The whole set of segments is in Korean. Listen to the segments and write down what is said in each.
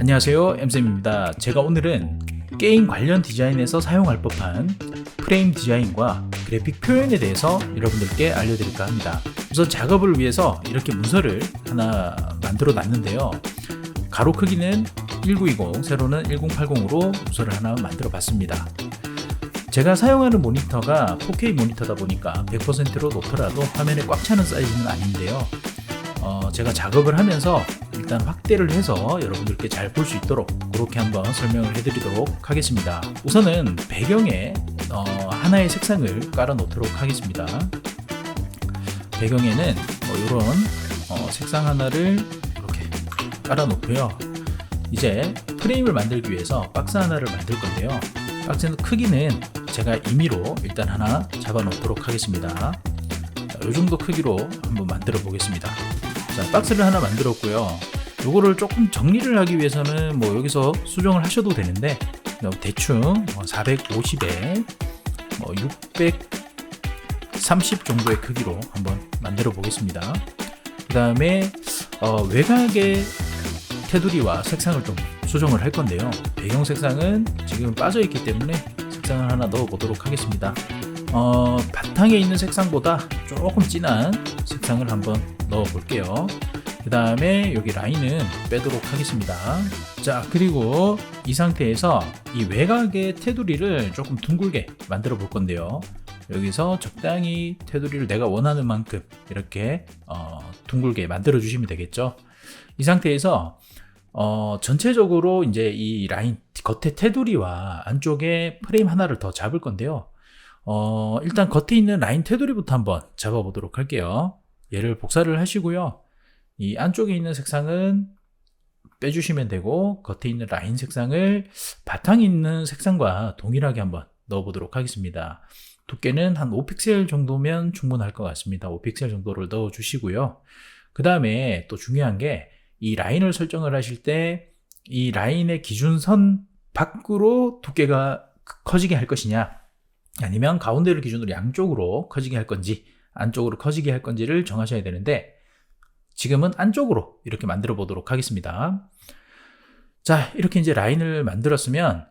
안녕하세요, 엠쌤입니다. 제가 오늘은 게임 관련 디자인에서 사용할 법한 프레임 디자인과 그래픽 표현에 대해서 여러분들께 알려드릴까 합니다. 우선 작업을 위해서 이렇게 문서를 하나 만들어 놨는데요. 가로 크기는 1920, 세로는 1080으로 문서를 하나 만들어 봤습니다. 제가 사용하는 모니터가 4K 모니터다 보니까 100%로 놓더라도 화면에 꽉 차는 사이즈는 아닌데요. 제가 작업을 하면서 일단 확대를 해서 여러분들께 잘 볼 수 있도록 그렇게 한번 설명을 해드리도록 하겠습니다. 우선은 배경에 하나의 색상을 깔아 놓도록 하겠습니다. 배경에는 이런 색상 하나를 이렇게 깔아 놓고요. 이제 프레임을 만들기 위해서 박스 하나를 만들 건데요. 박스의 크기는 제가 임의로 일단 하나 잡아 놓도록 하겠습니다. 이 정도 크기로 한번 만들어 보겠습니다. 자, 박스를 하나 만들었고요. 요거를 조금 정리를 하기 위해서는 여기서 수정을 하셔도 되는데 대충 450에 630 정도의 크기로 한번 만들어 보겠습니다. 그 다음에 외곽의 테두리와 색상을 좀 수정을 할 건데요. 배경 색상은 지금 빠져 있기 때문에 색상을 하나 넣어 보도록 하겠습니다. 바탕에 있는 색상보다 조금 진한 색상을 한번 넣어 볼게요. 그 다음에 여기 라인은 빼도록 하겠습니다. 자, 그리고 이 상태에서 이 외곽의 테두리를 조금 둥글게 만들어 볼 건데요. 여기서 적당히 테두리를 내가 원하는 만큼 이렇게 둥글게 만들어 주시면 되겠죠. 이 상태에서 전체적으로 이제 이 라인 겉에 테두리와 안쪽에 프레임 하나를 더 잡을 건데요. 일단 겉에 있는 라인 테두리부터 한번 잡아 보도록 할게요. 얘를 복사를 하시고요. 이 안쪽에 있는 색상은 빼주시면 되고 겉에 있는 라인 색상을 바탕에 있는 색상과 동일하게 한번 넣어 보도록 하겠습니다. 두께는 한 5픽셀 정도면 충분할 것 같습니다. 5픽셀 정도를 넣어 주시고요. 그 다음에 또 중요한 게 이 라인을 설정을 하실 때 이 라인의 기준선 밖으로 두께가 커지게 할 것이냐, 아니면 가운데를 기준으로 양쪽으로 커지게 할 건지 안쪽으로 커지게 할 건지를 정하셔야 되는데, 지금은 안쪽으로 이렇게 만들어 보도록 하겠습니다. 자, 이렇게 이제 라인을 만들었으면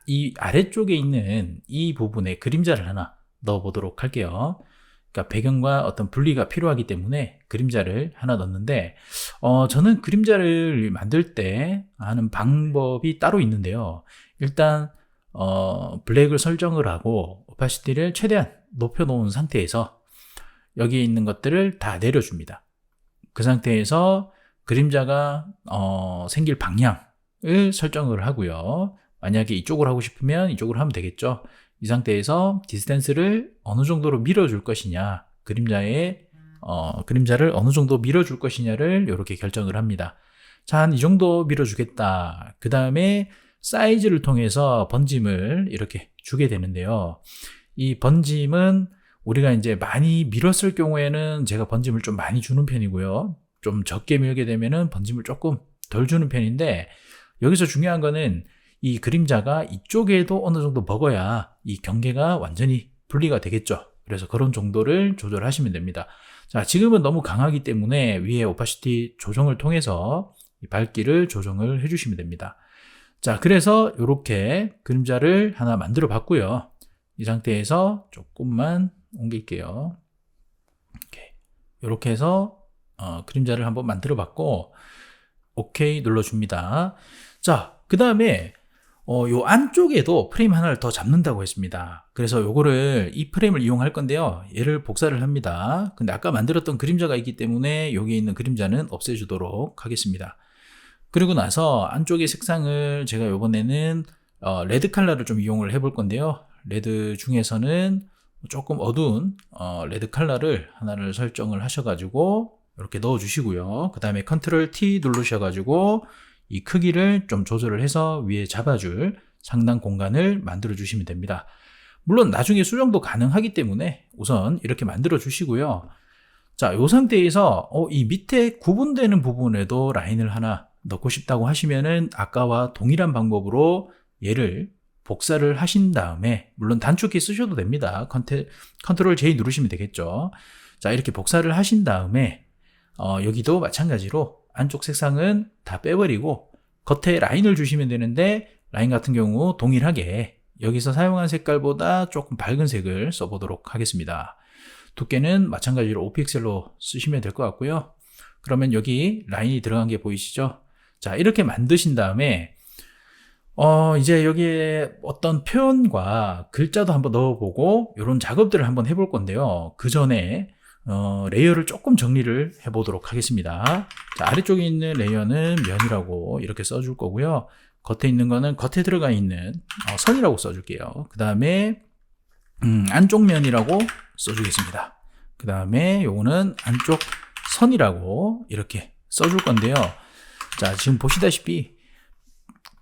이 아래쪽에 있는 이 부분에 그림자를 하나 넣어 보도록 할게요. 그러니까 배경과 어떤 분리가 필요하기 때문에 그림자를 하나 넣는데, 저는 그림자를 만들 때 하는 방법이 따로 있는데요. 일단 블랙을 설정을 하고 오파시티를 최대한 높여 놓은 상태에서 여기에 있는 것들을 다 내려줍니다. 그 상태에서 그림자가 생길 방향을 설정을 하고요. 만약에 이쪽으로 하고 싶으면 이쪽으로 하면 되겠죠. 이 상태에서 디스턴스를 어느 정도로 밀어줄 것이냐, 그림자를 어느 정도 밀어줄 것이냐를 이렇게 결정을 합니다. 자, 한 이 정도 밀어주겠다. 그 다음에 사이즈를 통해서 번짐을 이렇게 주게 되는데요. 이 번짐은 우리가 이제 많이 밀었을 경우에는 제가 번짐을 좀 많이 주는 편이고요. 좀 적게 밀게 되면은 번짐을 조금 덜 주는 편인데, 여기서 중요한 거는 이 그림자가 이쪽에도 어느 정도 먹어야 이 경계가 완전히 분리가 되겠죠. 그래서 그런 정도를 조절하시면 됩니다. 자, 지금은 너무 강하기 때문에 위에 오파시티 조정을 통해서 이 밝기를 조정을 해주시면 됩니다. 자, 그래서 이렇게 그림자를 하나 만들어 봤고요. 이 상태에서 조금만 옮길게요. 이렇게 해서 그림자를 한번 만들어 봤고 OK 눌러줍니다. 자, 그 다음에 요 안쪽에도 프레임 하나를 더 잡는다고 했습니다. 그래서 요거를 이 프레임을 이용할 건데요. 얘를 복사를 합니다. 근데 아까 만들었던 그림자가 있기 때문에 여기 있는 그림자는 없애주도록 하겠습니다. 그리고 나서 안쪽의 색상을 제가 요번에는 레드 컬러를 좀 이용을 해볼 건데요. 레드 중에서는 조금 어두운 레드 컬러를 하나를 설정을 하셔가지고 이렇게 넣어 주시고요. 그 다음에 컨트롤 T 누르셔가지고 이 크기를 좀 조절을 해서 위에 잡아줄 상단 공간을 만들어 주시면 됩니다. 물론 나중에 수정도 가능하기 때문에 우선 이렇게 만들어 주시고요. 자, 이 상태에서 이 밑에 구분되는 부분에도 라인을 하나 넣고 싶다고 하시면은 아까와 동일한 방법으로 얘를 복사를 하신 다음에, 물론 단축키 쓰셔도 됩니다. 컨트롤 J 누르시면 되겠죠. 자, 이렇게 복사를 하신 다음에 여기도 마찬가지로 안쪽 색상은 다 빼버리고 겉에 라인을 주시면 되는데 라인 같은 경우 동일하게 여기서 사용한 색깔보다 조금 밝은 색을 써보도록 하겠습니다. 두께는 마찬가지로 5픽셀로 쓰시면 될 것 같고요. 그러면 여기 라인이 들어간 게 보이시죠? 자, 이렇게 만드신 다음에 이제 여기에 어떤 표현과 글자도 한번 넣어보고 이런 작업들을 한번 해볼 건데요. 그 전에 레이어를 조금 정리를 해보도록 하겠습니다. 자, 아래쪽에 있는 레이어는 면이라고 이렇게 써줄 거고요. 겉에 있는 거는 겉에 들어가 있는 선이라고 써줄게요. 그 다음에 안쪽 면이라고 써주겠습니다. 그 다음에 요거는 안쪽 선이라고 이렇게 써줄 건데요. 자, 지금 보시다시피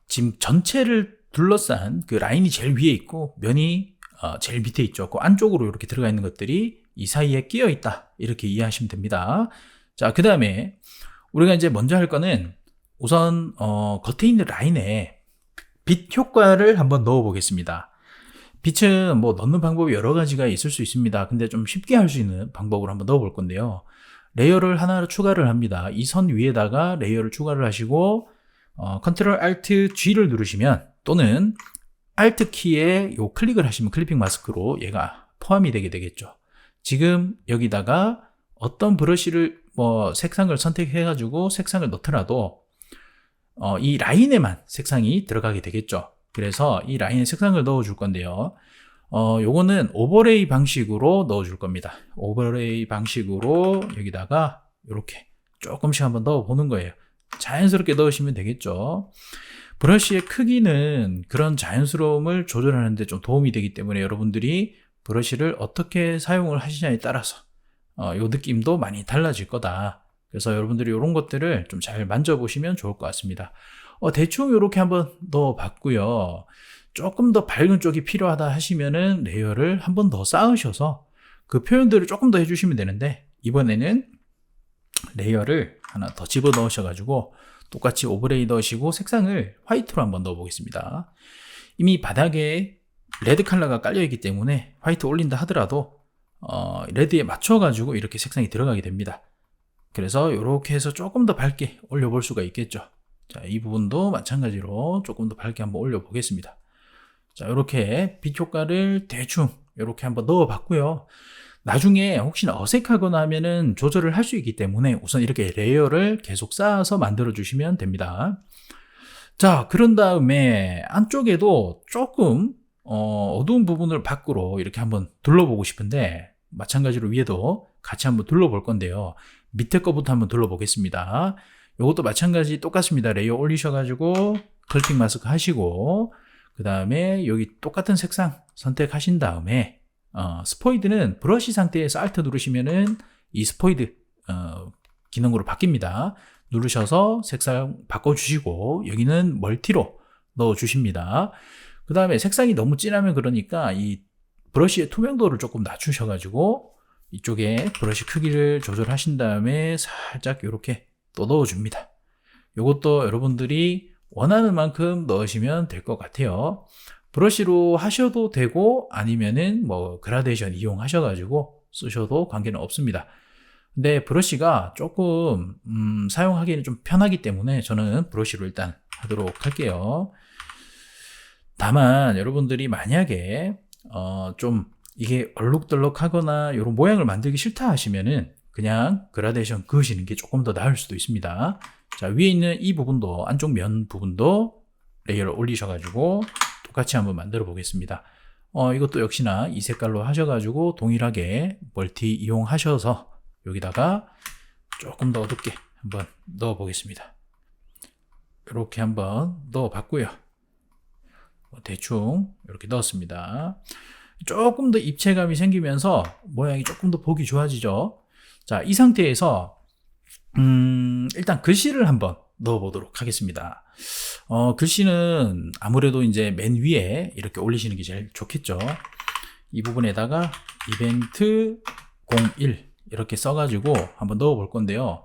지금 전체를 둘러싼 그 라인이 제일 위에 있고 면이 제일 밑에 있죠. 그 안쪽으로 이렇게 들어가 있는 것들이 이 사이에 끼어 있다, 이렇게 이해하시면 됩니다. 자, 그 다음에 우리가 이제 먼저 할 거는 우선 겉에 있는 라인에 빛 효과를 한번 넣어 보겠습니다. 빛은 뭐 넣는 방법이 여러 가지가 있을 수 있습니다. 근데 좀 쉽게 할 수 있는 방법으로 한번 넣어 볼 건데요. 레이어를 하나 추가를 합니다. 이 선 위에다가 레이어를 추가를 하시고 컨트롤 알트 G를 누르시면, 또는 알트 키에 요 클릭을 하시면 클리핑 마스크로 얘가 포함이 되게 되겠죠. 지금 여기다가 어떤 브러쉬를 색상을 선택해 가지고 색상을 넣더라도 이 라인에만 색상이 들어가게 되겠죠. 그래서 이 라인에 색상을 넣어 줄 건데요. 요거는 오버레이 방식으로 넣어 줄 겁니다. 오버레이 방식으로 여기다가 이렇게 조금씩 한번 넣어 보는 거예요. 자연스럽게 넣으시면 되겠죠. 브러쉬의 크기는 그런 자연스러움을 조절하는 데 좀 도움이 되기 때문에 여러분들이 브러쉬를 어떻게 사용을 하시냐에 따라서 요 느낌도 많이 달라질 거다. 그래서 여러분들이 이런 것들을 좀 잘 만져보시면 좋을 것 같습니다. 대충 이렇게 한번 넣어봤고요. 조금 더 밝은 쪽이 필요하다 하시면은 레이어를 한 번 더 쌓으셔서 그 표현들을 조금 더 해주시면 되는데, 이번에는 레이어를 하나 더 집어 넣으셔가지고 똑같이 오버레이 넣으시고 색상을 화이트로 한번 넣어 보겠습니다. 이미 바닥에 레드 컬러가 깔려 있기 때문에 화이트 올린다 하더라도 레드에 맞춰가지고 이렇게 색상이 들어가게 됩니다. 그래서 이렇게 해서 조금 더 밝게 올려볼 수가 있겠죠. 자, 이 부분도 마찬가지로 조금 더 밝게 한번 올려 보겠습니다. 자, 이렇게 빛 효과를 대충 이렇게 한번 넣어 봤고요. 나중에 혹시나 어색하거나 하면은 조절을 할 수 있기 때문에 우선 이렇게 레이어를 계속 쌓아서 만들어 주시면 됩니다. 자, 그런 다음에 안쪽에도 조금 어두운 부분을 밖으로 이렇게 한번 둘러보고 싶은데, 마찬가지로 위에도 같이 한번 둘러볼 건데요. 밑에 거부터 한번 둘러보겠습니다. 이것도 마찬가지 똑같습니다. 레이어 올리셔가지고 클릭 마스크 하시고, 그 다음에 여기 똑같은 색상 선택하신 다음에 스포이드는 브러쉬 상태에서 Alt 누르시면은 이 스포이드 기능으로 바뀝니다. 누르셔서 색상 바꿔주시고 여기는 멀티로 넣어주십니다. 그 다음에 색상이 너무 진하면 그러니까 이 브러쉬의 투명도를 조금 낮추셔가지고 이쪽에 브러쉬 크기를 조절하신 다음에 살짝 이렇게 또 넣어줍니다. 이것도 여러분들이 원하는 만큼 넣으시면 될 것 같아요. 브러쉬로 하셔도 되고 아니면은 뭐 그라데이션 이용하셔가지고 쓰셔도 관계는 없습니다. 근데 브러쉬가 조금 사용하기는 좀 편하기 때문에 저는 브러쉬로 일단 하도록 할게요. 다만 여러분들이 만약에 좀 이게 얼룩덜룩하거나 이런 모양을 만들기 싫다 하시면은 그냥 그라데이션 그으시는 게 조금 더 나을 수도 있습니다. 자, 위에 있는 이 부분도, 안쪽 면 부분도 레이어를 올리셔가지고 똑같이 한번 만들어 보겠습니다. 이것도 역시나 이 색깔로 하셔가지고 동일하게 멀티 이용하셔서 여기다가 조금 더 어둡게 한번 넣어 보겠습니다. 이렇게 한번 넣어 봤고요. 대충 이렇게 넣었습니다. 조금 더 입체감이 생기면서 모양이 조금 더 보기 좋아지죠. 자, 이 상태에서 일단 글씨를 한번 넣어 보도록 하겠습니다. 글씨는 아무래도 이제 맨 위에 이렇게 올리시는 게 제일 좋겠죠. 이 부분에다가 이벤트 01 이렇게 써가지고 한번 넣어 볼 건데요.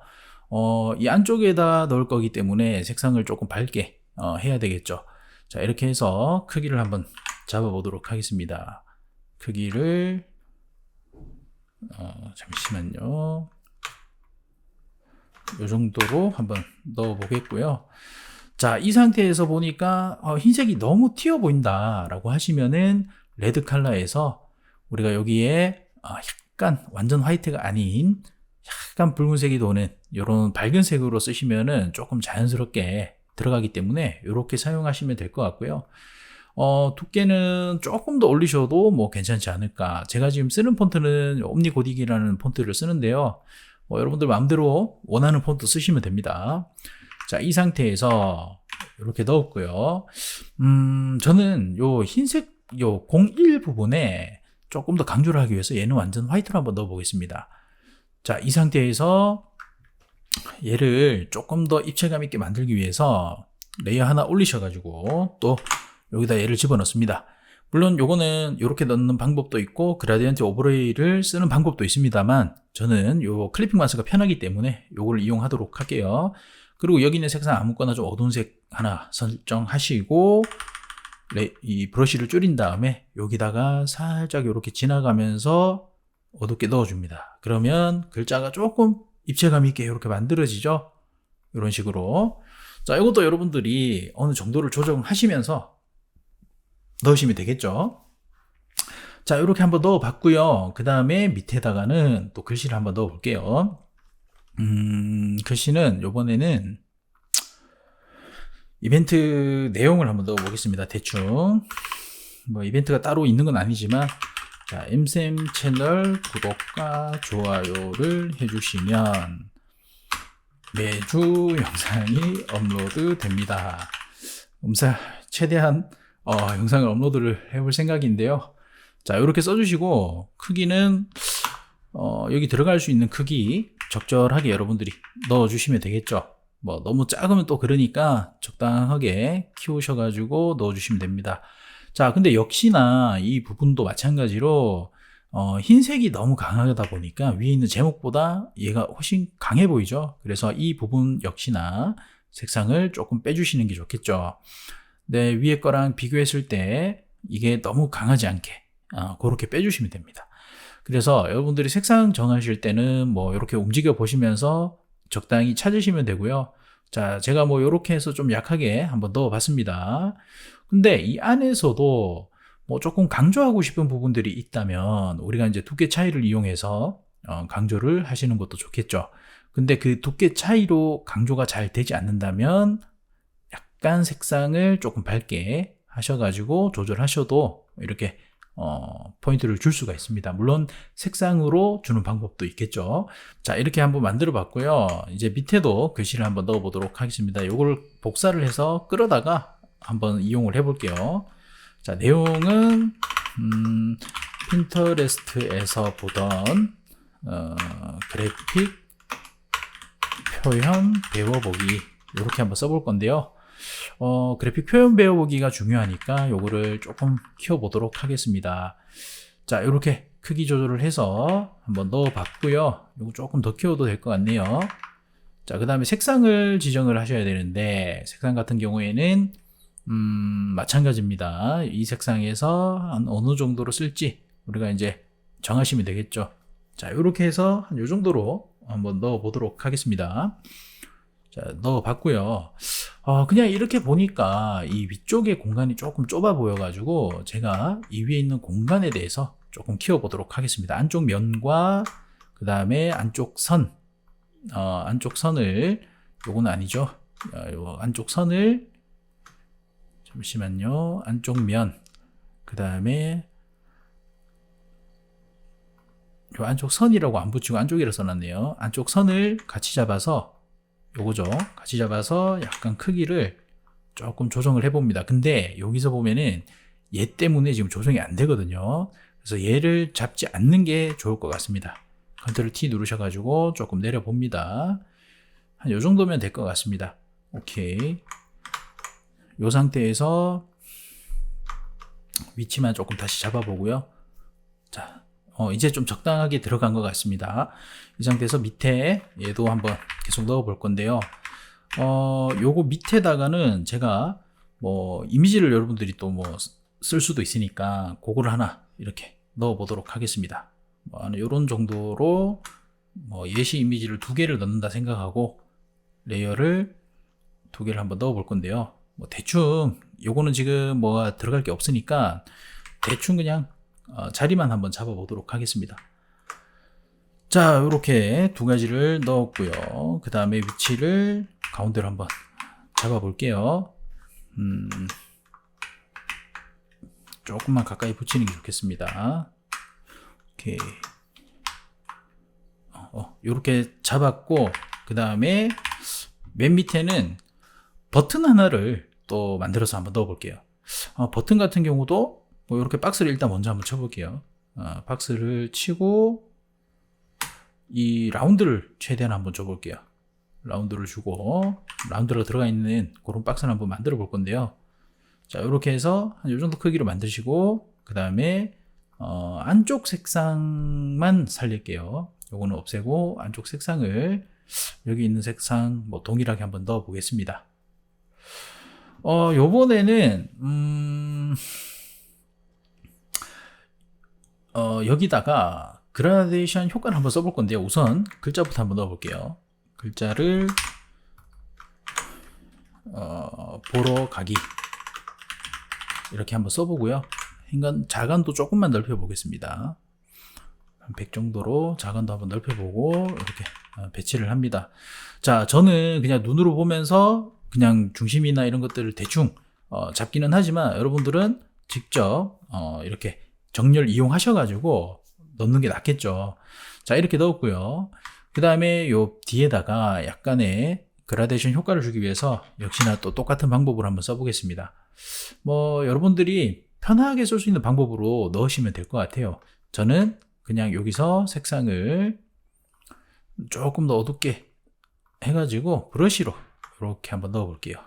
이 안쪽에다 넣을 거기 때문에 색상을 조금 밝게 해야 되겠죠. 자, 이렇게 해서 크기를 한번 잡아 보도록 하겠습니다. 크기를 잠시만요. 이 정도로 한번 넣어 보겠고요. 자, 이 상태에서 보니까 흰색이 너무 튀어 보인다 라고 하시면은 레드 컬러에서 우리가 여기에 약간 완전 화이트가 아닌 약간 붉은색이 도는 이런 밝은 색으로 쓰시면은 조금 자연스럽게 들어가기 때문에 이렇게 사용하시면 될 것 같고요. 두께는 조금 더 올리셔도 뭐 괜찮지 않을까. 제가 지금 쓰는 폰트는 옴니고딕이라는 폰트를 쓰는데요. 여러분들 마음대로 원하는 폰트 쓰시면 됩니다. 자, 이 상태에서 이렇게 넣었고요. 저는 요 흰색 요 01 부분에 조금 더 강조를 하기 위해서 얘는 완전 화이트로 한번 넣어 보겠습니다. 자, 이 상태에서 얘를 조금 더 입체감 있게 만들기 위해서 레이어 하나 올리셔가지고 또 여기다 얘를 집어넣습니다. 물론 요거는 이렇게 넣는 방법도 있고 그라디언트 오버레이를 쓰는 방법도 있습니다만 저는 요 클리핑 마스가 편하기 때문에 요걸 이용하도록 할게요. 그리고 여기 있는 색상 아무거나 좀 어두운 색 하나 설정하시고 이 브러쉬를 줄인 다음에 여기다가 살짝 이렇게 지나가면서 어둡게 넣어줍니다. 그러면 글자가 조금 입체감 있게 이렇게 만들어지죠. 이런 식으로. 자, 이것도 여러분들이 어느 정도를 조정하시면서 넣으시면 되겠죠. 자, 이렇게 한번 넣어 봤고요. 그 다음에 밑에다가는 또 글씨를 한번 넣어 볼게요. 글씨는 요번에는 이벤트 내용을 한번 넣어 보겠습니다. 대충 뭐 이벤트가 따로 있는 건 아니지만 자, 엠쌤 채널 구독과 좋아요를 해주시면 매주 영상이 업로드 됩니다. 최대한 영상을 업로드를 해볼 생각인데요. 자, 이렇게 써주시고 크기는 여기 들어갈 수 있는 크기 적절하게 여러분들이 넣어주시면 되겠죠. 뭐 너무 작으면 또 그러니까 적당하게 키우셔가지고 넣어주시면 됩니다. 자, 근데 역시나 이 부분도 마찬가지로 흰색이 너무 강하다 보니까 위에 있는 제목보다 얘가 훨씬 강해 보이죠. 그래서 이 부분 역시나 색상을 조금 빼주시는 게 좋겠죠. 네, 위에 거랑 비교했을 때 이게 너무 강하지 않게 그렇게 빼주시면 됩니다. 그래서 여러분들이 색상 정하실 때는 뭐 이렇게 움직여 보시면서 적당히 찾으시면 되고요. 자, 제가 뭐 이렇게 해서 좀 약하게 한번 넣어 봤습니다. 근데 이 안에서도 뭐 조금 강조하고 싶은 부분들이 있다면 우리가 이제 두께 차이를 이용해서 강조를 하시는 것도 좋겠죠. 근데 그 두께 차이로 강조가 잘 되지 않는다면 약간 색상을 조금 밝게 하셔가지고 조절하셔도 이렇게 포인트를 줄 수가 있습니다. 물론 색상으로 주는 방법도 있겠죠. 자, 이렇게 한번 만들어 봤고요. 이제 밑에도 글씨를 한번 넣어 보도록 하겠습니다. 이걸 복사를 해서 끌어다가 한번 이용을 해 볼게요. 자, 내용은 핀터레스트에서 보던 그래픽 표현 배워보기 이렇게 한번 써볼 건데요. 그래픽 표현 배워보기가 중요하니까 요거를 조금 키워보도록 하겠습니다. 자, 이렇게 크기 조절을 해서 한번 넣어봤고요. 요거 조금 더 키워도 될 것 같네요. 자, 그 다음에 색상을 지정을 하셔야 되는데 색상 같은 경우에는 마찬가지입니다. 이 색상에서 한 어느 정도로 쓸지 우리가 이제 정하시면 되겠죠. 자, 이렇게 해서 한 요 정도로 한번 넣어 보도록 하겠습니다. 자, 넣어 봤고요. 그냥 이렇게 보니까 이 위쪽의 공간이 조금 좁아 보여 가지고 제가 이 위에 있는 공간에 대해서 조금 키워 보도록 하겠습니다. 안쪽 면과 그 다음에 안쪽 선 안쪽 선을 요거는 아니죠. 요 안쪽 선을 잠시만요. 안쪽 면, 그 다음에 요 안쪽 선이라고 안 붙이고 안쪽이라 써놨네요. 안쪽 선을 같이 잡아서 요거죠. 같이 잡아서 약간 크기를 조금 조정을 해봅니다. 근데 여기서 보면은 얘 때문에 지금 조정이 안 되거든요. 그래서 얘를 잡지 않는 게 좋을 것 같습니다. 컨트롤 T 누르셔가지고 조금 내려봅니다. 한 요 정도면 될 것 같습니다. 오케이. 이 상태에서 위치만 조금 다시 잡아보고요. 자, 이제 좀 적당하게 들어간 것 같습니다. 이 상태에서 밑에 얘도 한번 계속 넣어 볼 건데요. 요거 밑에다가는 제가 뭐 이미지를 여러분들이 또 뭐 쓸 수도 있으니까 그거를 하나 이렇게 넣어 보도록 하겠습니다. 요런 정도로 뭐 예시 이미지를 2개를 넣는다 생각하고 레이어를 두 개를 한번 넣어 볼 건데요. 뭐 대충 요거는 지금 뭐가 들어갈 게 없으니까 대충 그냥 자리만 한번 잡아 보도록 하겠습니다. 자, 이렇게 두 가지를 넣었고요. 그 다음에 위치를 가운데로 한번 잡아 볼게요. 조금만 가까이 붙이는 게 좋겠습니다. 오케이. 이렇게 잡았고, 그 다음에 맨 밑에는 버튼 하나를 또 만들어서 한번 넣어 볼게요. 버튼 같은 경우도 뭐 이렇게 박스를 일단 먼저 한번 쳐볼게요. 박스를 치고 이 라운드를 최대한 한번 줘볼게요. 라운드를 주고 라운드가 들어가 있는 그런 박스를 한번 만들어 볼 건데요. 자, 이렇게 해서 한 이 정도 크기로 만드시고, 그 다음에 안쪽 색상만 살릴게요. 요거는 없애고 안쪽 색상을 여기 있는 색상 뭐 동일하게 한번 넣어 보겠습니다. 요번에는 여기다가 그라데이션 효과를 한번 써볼 건데요. 우선 글자부터 한번 넣어 볼게요. 글자를 보러 가기 이렇게 한번 써보고요. 자간도 조금만 넓혀 보겠습니다. 한 100 정도로 자간도 한번 넓혀보고 이렇게 배치를 합니다. 자, 저는 그냥 눈으로 보면서 그냥 중심이나 이런 것들을 대충 잡기는 하지만 여러분들은 직접 이렇게 정렬 이용하셔가지고 넣는 게 낫겠죠. 자, 이렇게 넣었고요. 그 다음에 요 뒤에다가 약간의 그라데이션 효과를 주기 위해서 역시나 또 똑같은 방법으로 한번 써보겠습니다. 뭐 여러분들이 편하게 쓸 수 있는 방법으로 넣으시면 될 것 같아요. 저는 그냥 여기서 색상을 조금 더 어둡게 해가지고 브러쉬로 이렇게 한번 넣어 볼게요.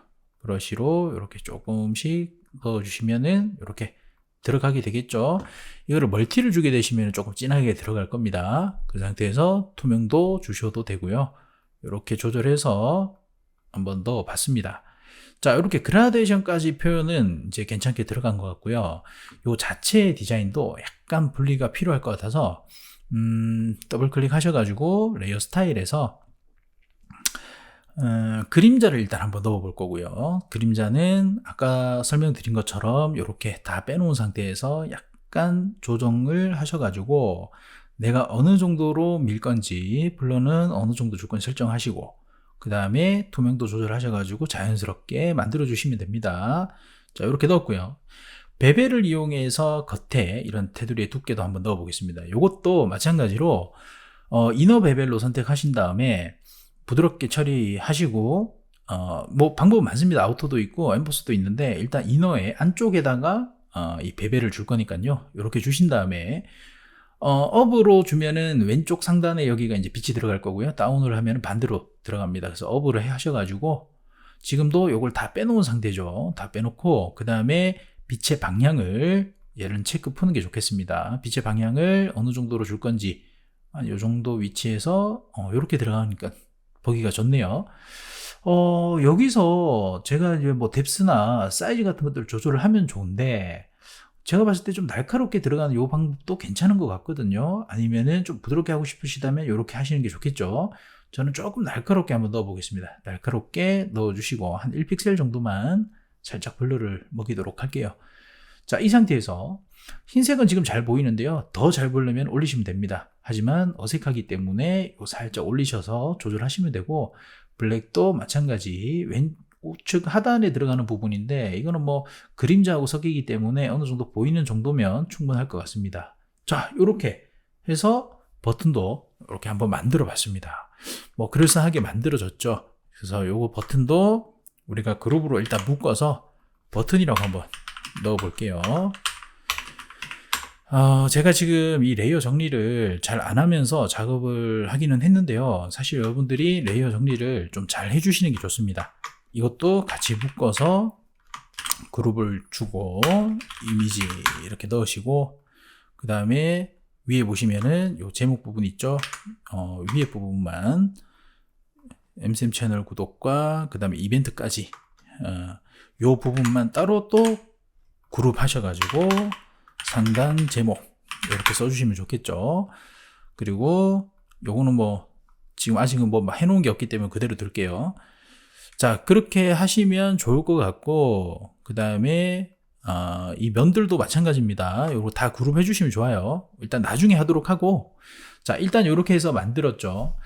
브러쉬로 이렇게 조금씩 넣어주시면은 이렇게 들어가게 되겠죠. 이거를 멀티를 주게 되시면 조금 진하게 들어갈 겁니다. 그 상태에서 투명도 주셔도 되고요. 이렇게 조절해서 한번 넣어 봤습니다. 자, 이렇게 그라데이션까지 표현은 이제 괜찮게 들어간 것 같고요. 요 자체의 디자인도 약간 분리가 필요할 것 같아서 더블 클릭하셔가지고 레이어 스타일에서 그림자를 일단 한번 넣어 볼 거고요. 그림자는 아까 설명드린 것처럼 이렇게 다 빼놓은 상태에서 약간 조정을 하셔가지고 내가 어느 정도로 밀 건지, 블러는 어느 정도 줄 건지 설정하시고, 그 다음에 투명도 조절하셔가지고 자연스럽게 만들어 주시면 됩니다. 자, 이렇게 넣었고요. 베벨을 이용해서 겉에 이런 테두리의 두께도 한번 넣어 보겠습니다. 이것도 마찬가지로 이너 베벨로 선택하신 다음에 부드럽게 처리하시고, 뭐 방법은 많습니다. 아우터도 있고 엠보스도 있는데 일단 이너의 안쪽에다가 이 베벨을 줄 거니까요. 이렇게 주신 다음에 업으로 주면은 왼쪽 상단에 여기가 이제 빛이 들어갈 거고요. 다운을 하면 반대로 들어갑니다. 그래서 업으로 하셔가지고 지금도 이걸 다 빼놓은 상태죠. 다 빼놓고 그 다음에 빛의 방향을 얘는 체크 푸는 게 좋겠습니다. 빛의 방향을 어느 정도로 줄 건지 한 이 정도 위치에서 이렇게 들어가니까 보기가 좋네요. 여기서 제가 이제 뭐 뎁스나 사이즈 같은 것들을 조절을 하면 좋은데 제가 봤을 때 좀 날카롭게 들어가는 이 방법도 괜찮은 것 같거든요. 아니면은 좀 부드럽게 하고 싶으시다면 이렇게 하시는 게 좋겠죠. 저는 조금 날카롭게 한번 넣어 보겠습니다. 날카롭게 넣어 주시고 한 1픽셀 정도만 살짝 블러를 먹이도록 할게요. 자, 이 상태에서 흰색은 지금 잘 보이는데요. 더 잘 보려면 올리시면 됩니다. 하지만 어색하기 때문에 살짝 올리셔서 조절하시면 되고, 블랙도 마찬가지 우측 하단에 들어가는 부분인데 이거는 뭐 그림자하고 섞이기 때문에 어느 정도 보이는 정도면 충분할 것 같습니다. 자, 이렇게 해서 버튼도 이렇게 한번 만들어 봤습니다. 뭐 그럴싸하게 만들어졌죠. 그래서 요거 버튼도 우리가 그룹으로 일단 묶어서 버튼이라고 한번 넣어 볼게요. 제가 지금 이 레이어 정리를 잘 안 하면서 작업을 하기는 했는데요. 사실 여러분들이 레이어 정리를 좀 잘 해주시는 게 좋습니다. 이것도 같이 묶어서 그룹을 주고 이미지 이렇게 넣으시고, 그 다음에 위에 보시면은 요 제목 부분 있죠. 위에 부분만 엠쌤 채널 구독과 그 다음에 이벤트까지 요 부분만 따로 또 그룹 하셔가지고 상단 제목 이렇게 써주시면 좋겠죠. 그리고 요거는 뭐 지금 아직은 뭐 해놓은 게 없기 때문에 그대로 둘게요. 자, 그렇게 하시면 좋을 것 같고, 그 다음에 이 면들도 마찬가지입니다. 요거 다 그룹 해주시면 좋아요. 일단 나중에 하도록 하고, 자, 일단 이렇게 해서 만들었죠.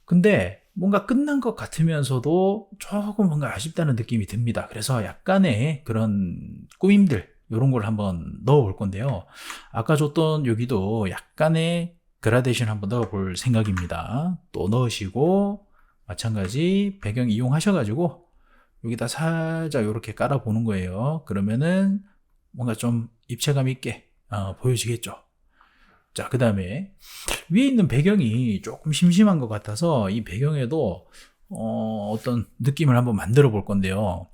근데 뭔가 끝난 것 같으면서도 조금 뭔가 아쉽다는 느낌이 듭니다. 그래서 약간의 그런 꾸밈들, 이런 걸 한번 넣어 볼 건데요. 아까 줬던 여기도 약간의 그라데이션 한번 넣어 볼 생각입니다. 또 넣으시고, 마찬가지 배경 이용하셔가지고, 여기다 살짝 이렇게 깔아 보는 거예요. 그러면은 뭔가 좀 입체감 있게 보여지겠죠. 자, 그 다음에 위에 있는 배경이 조금 심심한 것 같아서 이 배경에도 어떤 느낌을 한번 만들어 볼 건데요.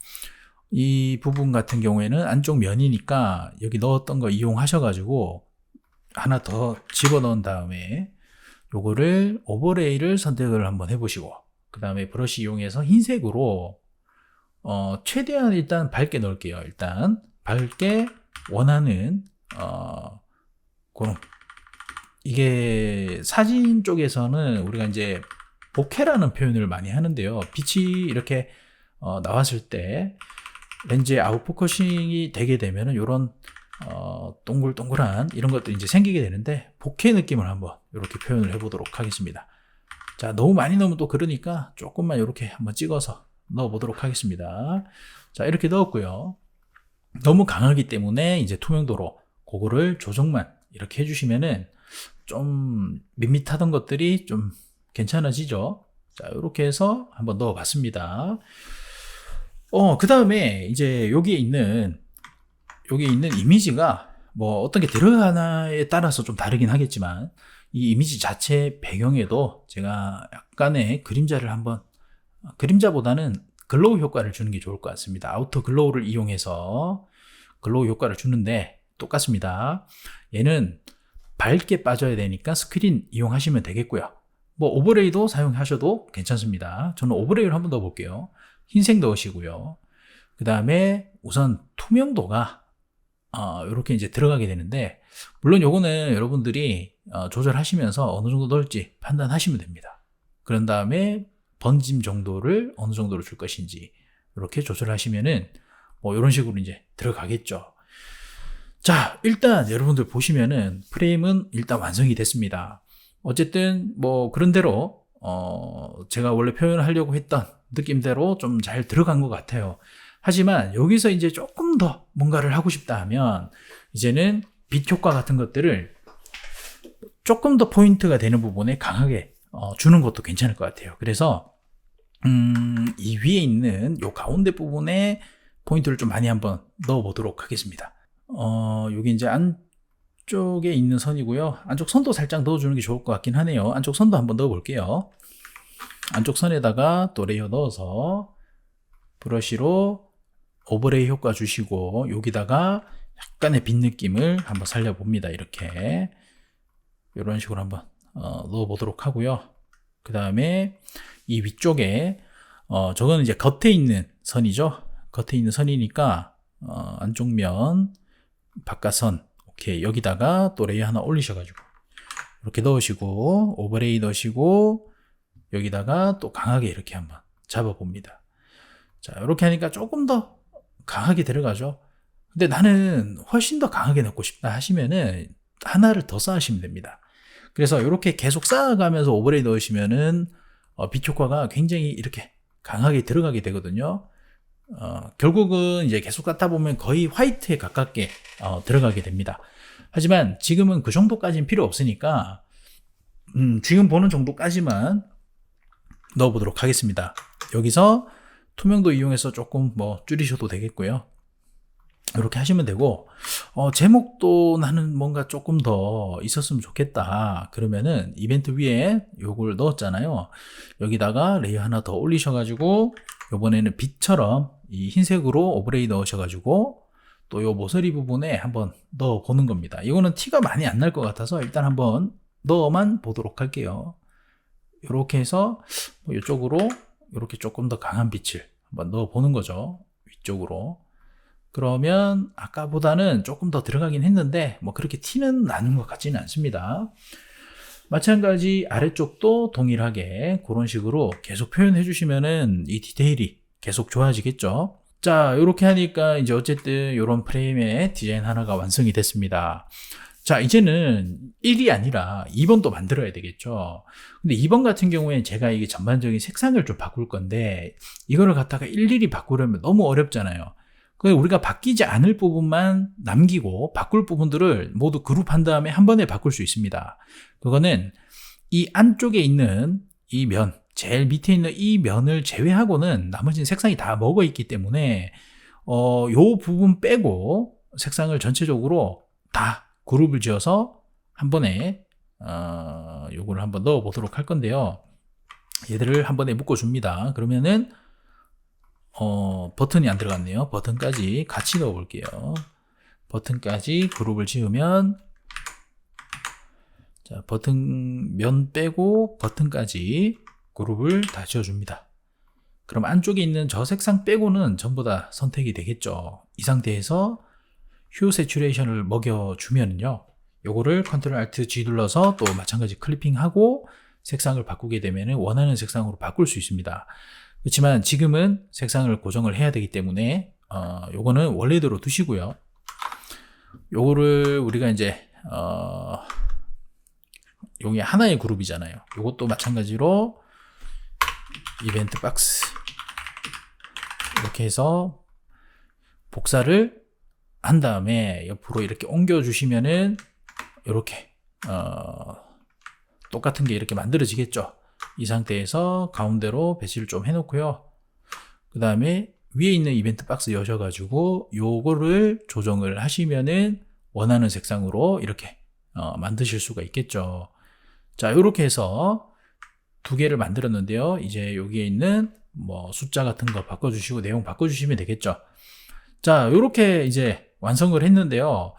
이 부분 같은 경우에는 안쪽 면이니까 여기 넣었던 거 이용하셔가지고 하나 더 집어 넣은 다음에 요거를 오버레이를 선택을 한번 해보시고, 그 다음에 브러쉬 이용해서 흰색으로 최대한 일단 밝게 넣을게요. 일단 밝게 원하는 그런, 이게 사진 쪽에서는 우리가 이제 보케라는 표현을 많이 하는데요. 빛이 이렇게 나왔을 때 렌즈의 아웃포커싱이 되게 되면은 이런 동글동글한 이런 것들이 이제 생기게 되는데, 보케 느낌을 한번 이렇게 표현을 해보도록 하겠습니다. 자, 너무 많이 넣으면 또 그러니까 조금만 이렇게 한번 찍어서 넣어 보도록 하겠습니다. 자, 이렇게 넣었고요. 너무 강하기 때문에 이제 투명도로 그거를 조정만 이렇게 해주시면은 좀 밋밋하던 것들이 좀 괜찮아지죠. 자, 이렇게 해서 한번 넣어 봤습니다. 그 다음에 이제 여기에 있는 이미지가 뭐 어떤 게 들어가나에 따라서 좀 다르긴 하겠지만, 이 이미지 자체 배경에도 제가 약간의 그림자를 한번, 그림자보다는 글로우 효과를 주는 게 좋을 것 같습니다. 아우터 글로우를 이용해서 글로우 효과를 주는데 똑같습니다. 얘는 밝게 빠져야 되니까 스크린 이용하시면 되겠고요. 뭐 오버레이도 사용하셔도 괜찮습니다. 저는 오버레이를 한번 넣어 볼게요. 흰색 넣으시고요. 그 다음에 우선 투명도가 이렇게 이제 들어가게 되는데, 물론 요거는 여러분들이 조절하시면서 어느 정도 넣을지 판단하시면 됩니다. 그런 다음에 번짐 정도를 어느 정도로 줄 것인지 이렇게 조절하시면은 뭐 이런 식으로 이제 들어가겠죠. 자, 일단 여러분들 보시면은 프레임은 일단 완성이 됐습니다. 어쨌든 뭐 그런 대로 제가 원래 표현하려고 했던 느낌대로 좀 잘 들어간 것 같아요. 하지만 여기서 이제 조금 더 뭔가를 하고 싶다 하면, 이제는 빛 효과 같은 것들을 조금 더 포인트가 되는 부분에 강하게 주는 것도 괜찮을 것 같아요. 그래서 이 위에 있는 요 가운데 부분에 포인트를 좀 많이 한번 넣어 보도록 하겠습니다. 여기 이제 안쪽에 있는 선이고요. 안쪽 선도 살짝 넣어주는 게 좋을 것 같긴 하네요. 안쪽 선도 한번 넣어 볼게요. 안쪽 선에다가 또 레이어 넣어서 브러쉬로 오버레이 효과 주시고, 여기다가 약간의 빛 느낌을 한번 살려봅니다. 이렇게 이런 식으로 한번 넣어 보도록 하고요. 그 다음에 이 위쪽에 저거는 이제 겉에 있는 선이죠. 겉에 있는 선이니까 안쪽 면 바깥선, 오케이, 여기다가 또 레이어 하나 올리셔가지고 이렇게 넣으시고, 오버레이 넣으시고, 여기다가 또 강하게 이렇게 한번 잡아봅니다. 자, 이렇게 하니까 조금 더 강하게 들어가죠. 근데 나는 훨씬 더 강하게 넣고 싶다 하시면은 하나를 더 쌓으시면 됩니다. 그래서 이렇게 계속 쌓아가면서 오버레이 넣으시면은 빛 효과가 굉장히 이렇게 강하게 들어가게 되거든요. 결국은 이제 계속 쌓다 보면 거의 화이트에 가깝게 들어가게 됩니다. 하지만 지금은 그 정도까지는 필요 없으니까 지금 보는 정도까지만 넣어보도록 하겠습니다. 여기서 투명도 이용해서 조금 뭐 줄이셔도 되겠고요. 이렇게 하시면 되고, 제목도 나는 뭔가 조금 더 있었으면 좋겠다 그러면은 이벤트 위에 요걸 넣었잖아요. 여기다가 레이어 하나 더 올리셔가지고, 요번에는 빛처럼 이 흰색으로 오버레이 넣으셔가지고 또 요 모서리 부분에 한번 넣어 보는 겁니다. 이거는 티가 많이 안 날 것 같아서 일단 한번 넣어만 보도록 할게요. 이렇게 해서 이쪽으로 이렇게 조금 더 강한 빛을 한번 넣어 보는 거죠. 위쪽으로. 그러면 아까보다는 조금 더 들어가긴 했는데 뭐 그렇게 티는 나는 것 같지는 않습니다. 마찬가지 아래쪽도 동일하게 그런 식으로 계속 표현해 주시면은 이 디테일이 계속 좋아지겠죠. 자, 이렇게 하니까 이제 어쨌든 이런 프레임의 디자인 하나가 완성이 됐습니다. 자, 이제는 1이 아니라 2번도 만들어야 되겠죠. 근데 2번 같은 경우에 제가 이게 전반적인 색상을 좀 바꿀 건데, 이거를 갖다가 일일이 바꾸려면 너무 어렵잖아요. 그래서 우리가 바뀌지 않을 부분만 남기고, 바꿀 부분들을 모두 그룹한 다음에 한 번에 바꿀 수 있습니다. 그거는 이 안쪽에 있는 이 면, 제일 밑에 있는 이 면을 제외하고는 나머지는 색상이 다 먹어 있기 때문에, 요 부분 빼고 색상을 전체적으로 다 그룹을 지어서 한 번에 요거를 한번 넣어 보도록 할 건데요. 얘들을 한 번에 묶어 줍니다. 그러면은 버튼이 안 들어갔네요. 버튼까지 같이 넣어 볼게요. 버튼까지 그룹을 지으면, 자, 버튼 면 빼고 버튼까지 그룹을 다 지어 줍니다. 그럼 안쪽에 있는 저 색상 빼고는 전부 다 선택이 되겠죠. 이 상태에서 휴 세츄레이션을 먹여주면요, 요거를 컨트롤 알트 G 눌러서 또 마찬가지 클리핑하고 색상을 바꾸게 되면 원하는 색상으로 바꿀 수 있습니다. 그렇지만 지금은 색상을 고정을 해야 되기 때문에 요거는 원래대로 두시고요. 요거를 우리가 이제 요게 하나의 그룹이잖아요. 요것도 마찬가지로 이벤트 박스 이렇게 해서 복사를 한 다음에 옆으로 이렇게 옮겨 주시면은 이렇게 똑같은 게 이렇게 만들어지겠죠. 이 상태에서 가운데로 배치를 좀 해놓고요. 그 다음에 위에 있는 이벤트 박스 여셔가지고 요거를 조정을 하시면은 원하는 색상으로 이렇게 만드실 수가 있겠죠. 자, 이렇게 해서 두 개를 만들었는데요. 이제 여기에 있는 뭐 숫자 같은 거 바꿔주시고 내용 바꿔주시면 되겠죠. 자, 이렇게 이제 완성을 했는데요.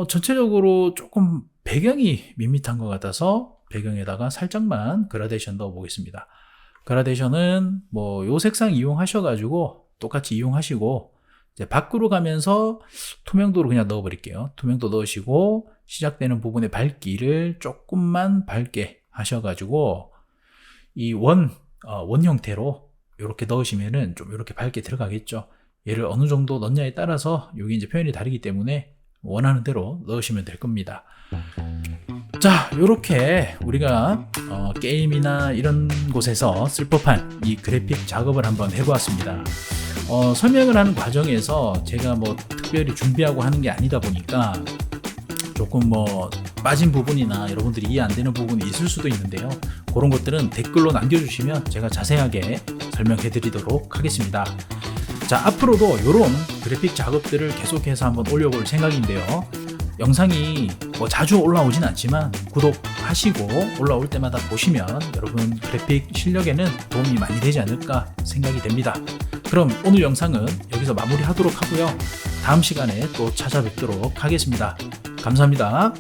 전체적으로 조금 배경이 밋밋한 것 같아서 배경에다가 살짝만 그라데이션 넣어 보겠습니다. 그라데이션은 뭐 요 색상 이용하셔가지고 똑같이 이용하시고, 이제 밖으로 가면서 투명도를 그냥 넣어 버릴게요. 투명도 넣으시고 시작되는 부분의 밝기를 조금만 밝게 하셔가지고 이 원 형태로 이렇게 넣으시면은 좀 이렇게 밝게 들어가겠죠. 얘를 어느 정도 넣냐에 따라서 여기 이제 표현이 다르기 때문에 원하는 대로 넣으시면 될 겁니다. 자, 이렇게 우리가 게임이나 이런 곳에서 쓸 법한 이 그래픽 작업을 한번 해보았습니다. 설명을 하는 과정에서 제가 뭐 특별히 준비하고 하는 게 아니다 보니까 조금 뭐 빠진 부분이나 여러분들이 이해 안 되는 부분이 있을 수도 있는데요. 그런 것들은 댓글로 남겨주시면 제가 자세하게 설명해 드리도록 하겠습니다. 자, 앞으로도 이런 그래픽 작업들을 계속해서 한번 올려볼 생각인데요. 영상이 뭐 자주 올라오진 않지만 구독하시고 올라올 때마다 보시면 여러분 그래픽 실력에는 도움이 많이 되지 않을까 생각이 됩니다. 그럼 오늘 영상은 여기서 마무리하도록 하고요. 다음 시간에 또 찾아뵙도록 하겠습니다. 감사합니다.